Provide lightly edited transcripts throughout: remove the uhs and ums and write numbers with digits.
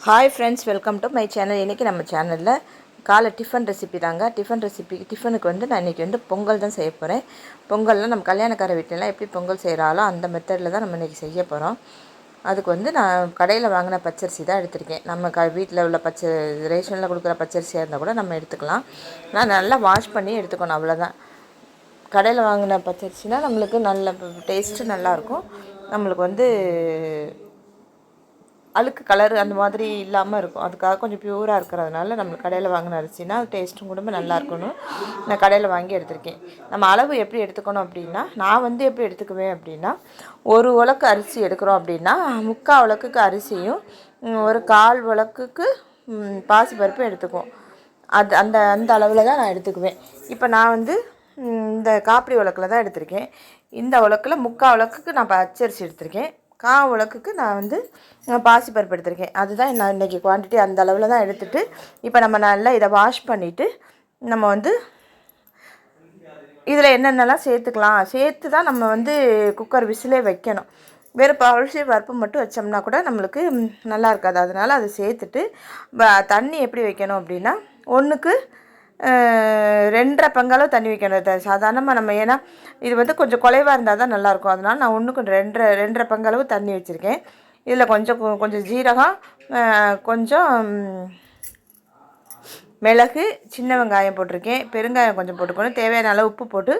Hi friends, welcome to my channel. இன்றைக்கி நம்ம சேனலில் காலை டிஃபன் ரெசிபி தாங்க. டிஃபனுக்கு வந்து நான் இன்றைக்கி வந்து பொங்கல் தான் செய்ய போகிறேன். பொங்கல்லாம் நம்ம கல்யாணக்கார வீட்டிலலாம் எப்படி பொங்கல் செய்கிறாலோ அந்த மெத்தடில் தான் நம்ம இன்றைக்கி செய்ய போகிறோம். அதுக்கு வந்து நான் கடையில் வாங்கின பச்சரிசி தான் எடுத்திருக்கேன். நம்ம வீட்டில் உள்ள ரேஷனில் கொடுக்குற பச்சரிசியாக இருந்தால் கூட நம்ம எடுத்துக்கலாம். நான் நல்லா வாஷ் பண்ணி எடுத்துக்கணும், அவ்வளோதான். கடையில் வாங்கின பச்சரிசினா நம்மளுக்கு நல்ல டேஸ்ட்டு நல்லாயிருக்கும். நம்மளுக்கு வந்து அழுக்கு கலர் அந்த மாதிரி இல்லாமல் இருக்கும். அதுக்காக கொஞ்சம் பியூராக இருக்கிறதுனால நம்மளுக்கு கடையில் வாங்கின அரிசினா டேஸ்ட்டும் கூட நல்லா இருக்கணும். நான் கடையில் வாங்கி எடுத்திருக்கேன். நம்ம அளவு எப்படி எடுத்துக்கணும் அப்படின்னா, நான் வந்து எப்படி எடுத்துக்குவேன் அப்படின்னா, ஒரு உலக்கு அரிசி எடுக்கிறோம் அப்படின்னா 3/4 உலக்குக்கு அரிசியும் ஒரு 1/4 உலக்குக்கு பாசிப்பருப்பும் எடுத்துக்குவோம். அது அந்த அந்த அளவில் தான் நான் எடுத்துக்குவேன். இப்போ நான் வந்து இந்த காப்பிரி உலக்கில் தான் எடுத்திருக்கேன். இந்த உலக்கில் 3/4 உலக்குக்கு நான் பச்சரிசி எடுத்திருக்கேன். 1/4 உலக்குக்கு நான் வந்து பாசிப்பருப்பு எடுத்திருக்கேன். அதுதான் நான் இன்றைக்கி குவான்டிட்டி அந்த அளவில் தான் எடுத்துகிட்டு, இப்போ நம்ம நல்லா இதை வாஷ் பண்ணிவிட்டு நம்ம வந்து இதில் என்னென்னலாம் சேர்த்து தான் நம்ம வந்து குக்கர் விசிலே வைக்கணும். வெறும் அரிசி பருப்பு மட்டும் வச்சோம்னா கூட நம்மளுக்கு நல்லா இருக்காது. அதனால் அதை சேர்த்துட்டு தண்ணி எப்படி வைக்கணும் அப்படின்னா, 1க்கு 2.5 பங்காளவு தண்ணி வைக்கணும். சாதாரணமாக நம்ம ஏன்னா இது வந்து கொஞ்சம் குலைவாக இருந்தால் தான் நல்லாயிருக்கும். அதனால் நான் 1க்கு 2.5 பங்காளவு தண்ணி வச்சுருக்கேன். இதில் கொஞ்சம் ஜீரகம், கொஞ்சம் மிளகு, சின்ன வெங்காயம் போட்டிருக்கேன். பெருங்காயம் கொஞ்சம் போட்டுக்கணும். தேவையான அளவு உப்பு போட்டு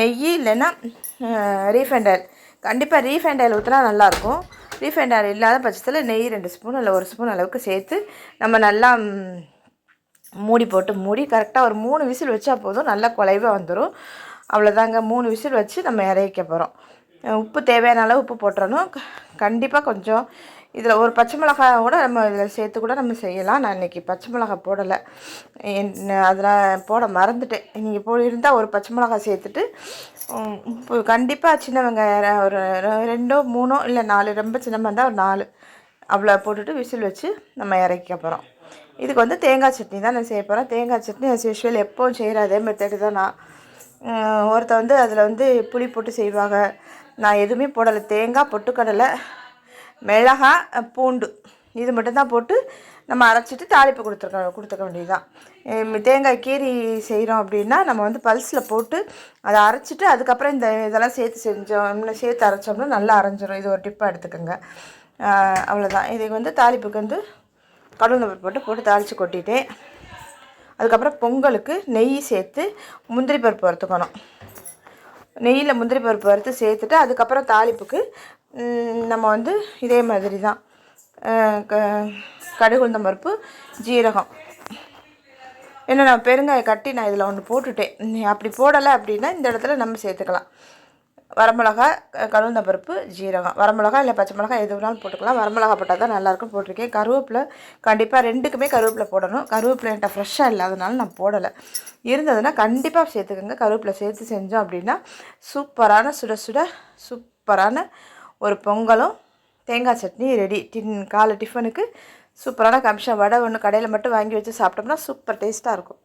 நெய் இல்லைன்னா ரீஃபைண்ட் ஆயில், கண்டிப்பாக ரீஃபைண்ட் ஆயில் ஊற்றினா நல்லாயிருக்கும். ரீஃபைண்ட் ஆயில் இல்லாத பட்சத்தில் நெய் 2 ஸ்பூன் இல்லை 1 ஸ்பூன் அளவுக்கு சேர்த்து நம்ம நல்லா மூடி கரெக்டாக ஒரு 3 விசில் வச்சா போதும். நல்லா குலைவாக வந்துடும். அவ்வளோதாங்க. 3 விசில் வச்சு நம்ம இறக்க போகிறோம். உப்பு தேவையான அளவு உப்பு போட்டுறணும். கண்டிப்பாக கொஞ்சம் இதில் ஒரு பச்சை மிளகாய் கூட நம்ம இதில் சேர்த்து கூட நம்ம செய்யலாம். நான் இன்றைக்கி பச்சை மிளகாய் போடலை, அதில் போட மறந்துட்டேன். நீங்கள் இருந்தால் ஒரு பச்சை மிளகாய் சேர்த்துட்டு உப்பு கண்டிப்பாக சின்ன வெங்காயம் ஒரு 2 3 இல்லை 4, ரொம்ப சின்னமாக இருந்தால் ஒரு 4 அவ்வளோ போட்டுட்டு விசில் வச்சு நம்ம இறக்க போகிறோம். இதுக்கு வந்து தேங்காய் சட்னி தான் நான் செய்ய போகிறேன். தேங்காய் சட்னி as usual எப்போவும் செய்கிற அதே மெத்தடு தான். ஒருத்தர் வந்து அதில் வந்து புளி போட்டு செய்வாங்க. நான் எதுவுமே போடலை. தேங்காய், பொட்டுக்கடலை, மிளகாய், பூண்டு இது மட்டும்தான் போட்டு நம்ம அரைச்சிட்டு தாளிப்பு கொடுத்துக்க வேண்டியதுதான். தேங்காய் கீரி செய்கிறோம் அப்படின்னா நம்ம வந்து பல்ஸில் போட்டு அதை அரைச்சிட்டு அதுக்கப்புறம் இதெல்லாம் சேர்த்து அரைச்சோம்னா நல்லா அரைஞ்சிரும். இது ஒரு டிப்பாக எடுத்துக்கோங்க. அவ்வளோதான். இதுக்கு வந்து தாளிப்புக்கு வந்து கடுகு போட்டு தாளித்து கொட்டிட்டேன். அதுக்கப்புறம் பொங்கலுக்கு நெய் சேர்த்து முந்திரி பருப்பு வறுத்துக்கணும். நெய்யில் முந்திரி பருப்பு வறுத்து சேர்த்துட்டு அதுக்கப்புறம் தாளிப்புக்கு நம்ம வந்து இதே மாதிரி தான் கடுகு, உளுந்தம் பருப்பு, ஜீரகம், ஏன்னா நான் பெருங்காயம் நான் இதில் ஒன்று போட்டுட்டேன். அப்படி போடலை அப்படின்னா இந்த இடத்துல நம்ம சேர்த்துக்கலாம். வரமிளகா, கருவேப்பிலை பருப்பு, ஜீரகம், வரமிளகா இல்லை பச்சை மிளகாய் எது வேணாலும் போட்டுக்கலாம். வரமிளகா போட்டால் தான் நல்லாயிருக்கும். போட்டிருக்கேன். கருவேப்பிலை கண்டிப்பாக 2க்குமே கருவேப்பிலை போடணும். கருவேப்பிலை என்கிட்ட ஃப்ரெஷ்ஷாக இல்லாதனால நான் போடலை. இருந்ததுன்னா கண்டிப்பாக சேர்த்துக்கோங்க. கருவேப்பிலை சேர்த்து செஞ்சோம் அப்படின்னா சூப்பரான சூப்பரான ஒரு பொங்கலும் தேங்காய் சட்னி ரெடி. காலை டிஃபனுக்கு சூப்பரான கம்ஷன் வடை ஒன்று கடையில் மட்டும் வாங்கி வச்சு சாப்பிட்டோம்னா சூப்பர் டேஸ்ட்டாக இருக்கும்.